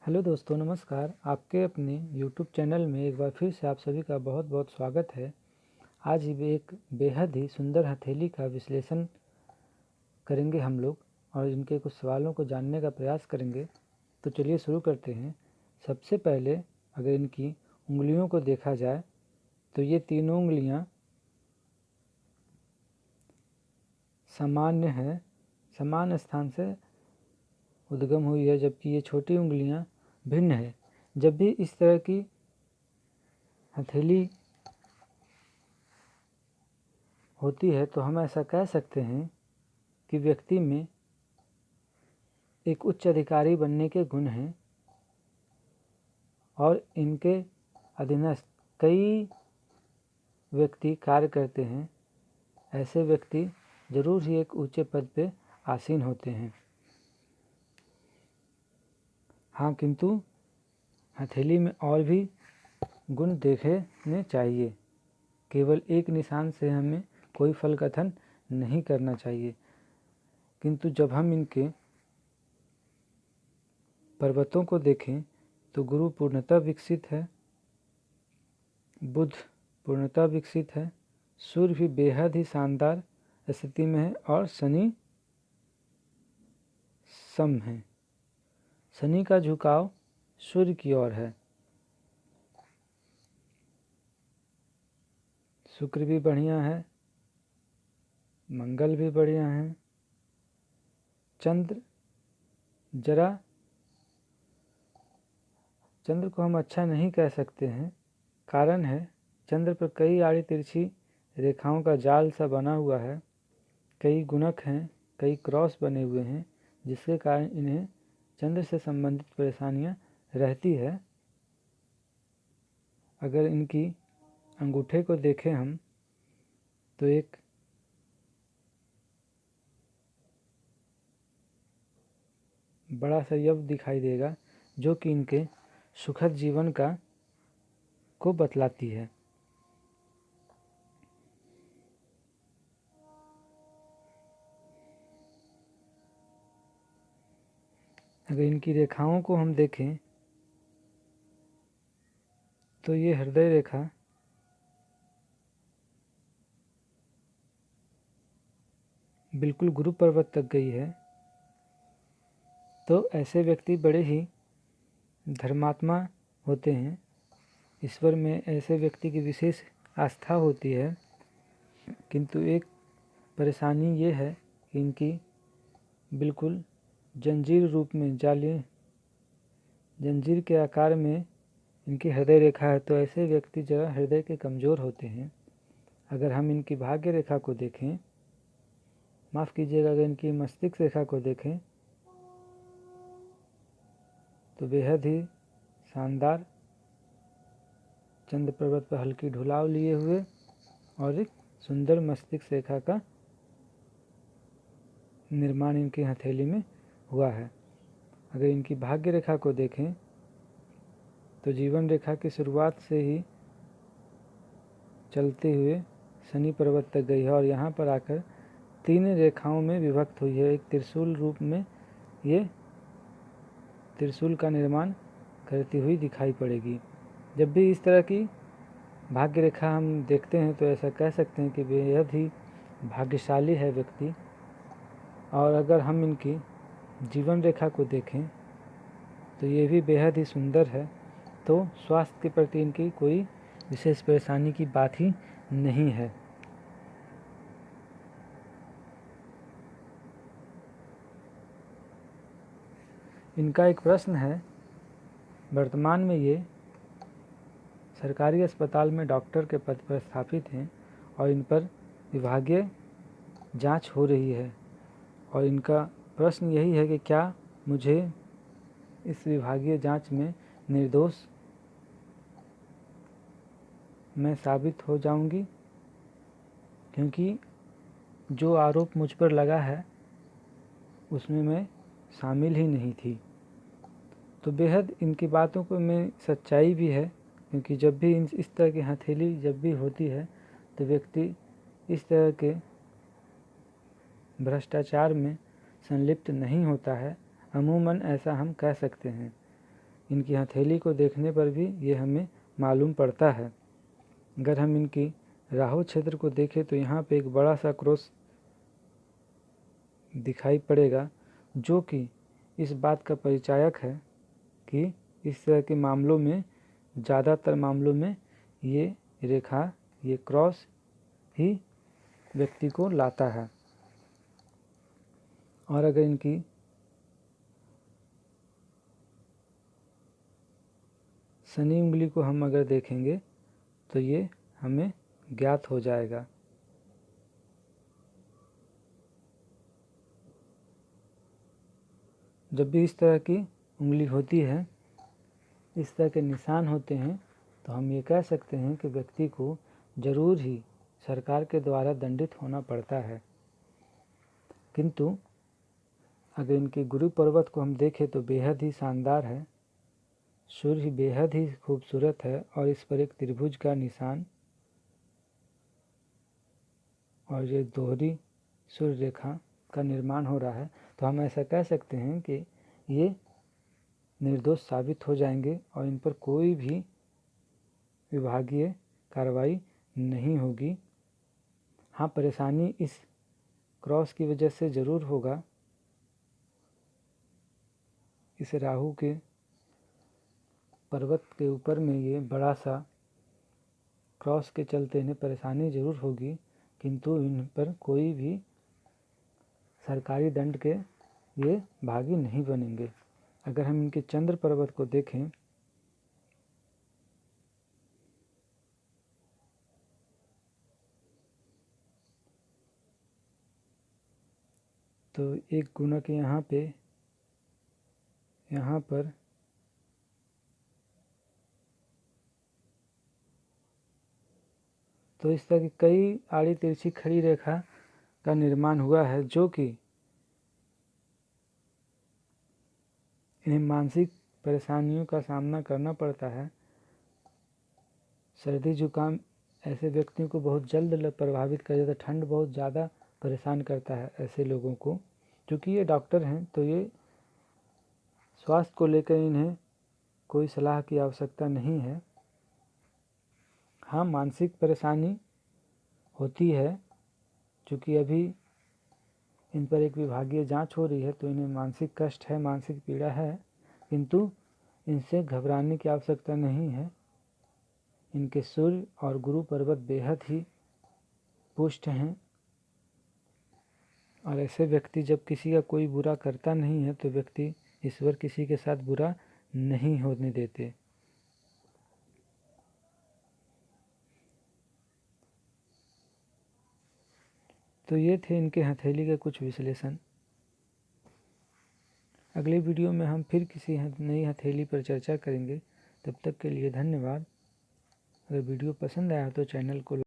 Hello दोस्तों, नमस्कार। आपके अपने यूट्यूब चैनल में एक बार फिर से आप सभी का बहुत बहुत स्वागत है। आज भी एक बेहद ही सुंदर हथेली का विश्लेषण करेंगे हम लोग और इनके कुछ सवालों को जानने का प्रयास करेंगे। तो चलिए शुरू करते हैं। सबसे पहले अगर इनकी उंगलियों को देखा जाए तो ये तीनों उंगलियां सामान्य हैं, समान स्थान से उद्गम हुई है, जबकि ये छोटी उंगलियां भिन्न है। जब भी इस तरह की हथेली होती है तो हम ऐसा कह सकते हैं कि व्यक्ति में एक उच्च अधिकारी बनने के गुण हैं और इनके अधीनस्थ कई व्यक्ति कार्य करते हैं। ऐसे व्यक्ति जरूर ही एक ऊंचे पद पे आसीन होते हैं। हाँ, किंतु हथेली में और भी गुण देखने चाहिए। केवल एक निशान से हमें कोई फल कथन नहीं करना चाहिए। किंतु जब हम इनके पर्वतों को देखें तो गुरु पूर्णतः विकसित है, बुध पूर्णतः विकसित है, सूर्य भी बेहद ही शानदार स्थिति में है और शनि सम है। शनि का झुकाव सूर्य की ओर है। शुक्र भी बढ़िया है, मंगल भी बढ़िया है। चंद्र को हम अच्छा नहीं कह सकते हैं। कारण है, चंद्र पर कई आड़ी तिरछी रेखाओं का जाल सा बना हुआ है, कई गुणक हैं, कई क्रॉस बने हुए हैं, जिसके कारण इन्हें चंद्र से संबंधित परेशानियां रहती है। अगर इनकी अंगूठे को देखें हम तो एक बड़ा सा यव दिखाई देगा जो कि इनके सुखद जीवन को बतलाती है। अगर इनकी रेखाओं को हम देखें तो ये हृदय रेखा बिल्कुल गुरु पर्वत तक गई है। तो ऐसे व्यक्ति बड़े ही धर्मात्मा होते हैं। ईश्वर में ऐसे व्यक्ति की विशेष आस्था होती है। किंतु एक परेशानी ये है कि इनकी बिल्कुल जंजीर रूप में जंजीर के आकार में इनकी हृदय रेखा है। तो ऐसे व्यक्ति जरा हृदय के कमज़ोर होते हैं। अगर हम इनकी भाग्य रेखा को देखें, माफ़ कीजिएगा, अगर इनकी मस्तिष्क रेखा को देखें तो बेहद ही शानदार चंद्र पर्वत पर हल्की ढुलाव लिए हुए और एक सुंदर मस्तिष्क रेखा का निर्माण इनकी हथेली में हुआ है। अगर इनकी भाग्य रेखा को देखें तो जीवन रेखा की शुरुआत से ही चलते हुए शनि पर्वत तक गई है और यहाँ पर आकर 3 रेखाओं में विभक्त हुई है। एक त्रिशूल रूप में ये त्रिशूल का निर्माण करती हुई दिखाई पड़ेगी। जब भी इस तरह की भाग्य रेखा हम देखते हैं तो ऐसा कह सकते हैं कि बेहद ही भाग्यशाली है व्यक्ति। और अगर हम इनकी जीवन रेखा को देखें तो ये भी बेहद ही सुंदर है। तो स्वास्थ्य के प्रति इनकी कोई विशेष परेशानी की बात ही नहीं है। इनका एक प्रश्न है, वर्तमान में ये सरकारी अस्पताल में डॉक्टर के पद पर स्थापित हैं और इन पर विभागीय जांच हो रही है। और इनका प्रश्न यही है कि क्या मुझे इस विभागीय जांच में निर्दोष मैं साबित हो जाऊंगी, क्योंकि जो आरोप मुझ पर लगा है उसमें मैं शामिल ही नहीं थी। तो बेहद इनकी बातों को में सच्चाई भी है, क्योंकि जब भी इस तरह की हथेली जब भी होती है तो व्यक्ति इस तरह के भ्रष्टाचार में संलिप्त नहीं होता है। अमूमन ऐसा हम कह सकते हैं। इनकी हथेली को देखने पर भी ये हमें मालूम पड़ता है। अगर हम इनकी राहु क्षेत्र को देखें तो यहाँ पे एक बड़ा सा क्रॉस दिखाई पड़ेगा, जो कि इस बात का परिचायक है कि इस तरह के मामलों में, ज़्यादातर मामलों में ये रेखा, ये क्रॉस ही व्यक्ति को लाता है। और अगर इनकी शनि उंगली को हम अगर देखेंगे तो ये हमें ज्ञात हो जाएगा। जब भी इस तरह की उंगली होती है, इस तरह के निशान होते हैं, तो हम ये कह सकते हैं कि व्यक्ति को जरूर ही सरकार के द्वारा दंडित होना पड़ता है। किंतु अगर इनके गुरु पर्वत को हम देखें तो बेहद ही शानदार है। सूर्य बेहद ही खूबसूरत है और इस पर एक त्रिभुज का निशान और ये दोहरी सूर्य रेखा का निर्माण हो रहा है। तो हम ऐसा कह सकते हैं कि ये निर्दोष साबित हो जाएंगे और इन पर कोई भी विभागीय कार्रवाई नहीं होगी। हाँ, परेशानी इस क्रॉस की वजह से ज़रूर होगा। इस राहु के पर्वत के ऊपर में ये बड़ा सा क्रॉस के चलते इन्हें परेशानी ज़रूर होगी, किंतु इन पर कोई भी सरकारी दंड के ये भागी नहीं बनेंगे। अगर हम इनके चंद्र पर्वत को देखें तो एक गुणक यहाँ पर तो इस तरह की कई आड़ी तिरछी खड़ी रेखा का निर्माण हुआ है, जो कि इन्हें मानसिक परेशानियों का सामना करना पड़ता है। सर्दी जुकाम ऐसे व्यक्तियों को बहुत जल्द प्रभावित कर जाता है। ठंड बहुत ज़्यादा परेशान करता है ऐसे लोगों को। क्योंकि ये डॉक्टर हैं तो ये स्वास्थ्य को लेकर इन्हें कोई सलाह की आवश्यकता नहीं है। हाँ, मानसिक परेशानी होती है, क्योंकि अभी इन पर एक विभागीय जांच हो रही है, तो इन्हें मानसिक कष्ट है, मानसिक पीड़ा है, किंतु इनसे घबराने की आवश्यकता नहीं है। इनके सूर्य और गुरु पर्वत बेहद ही पुष्ट हैं और ऐसे व्यक्ति जब किसी का कोई बुरा करता नहीं है तो व्यक्ति ईश्वर किसी के साथ बुरा नहीं होने देते। तो ये थे इनके हथेली के कुछ विश्लेषण। अगले वीडियो में हम फिर किसी नई हथेली पर चर्चा करेंगे। तब तक के लिए धन्यवाद। अगर वीडियो पसंद आया तो चैनल को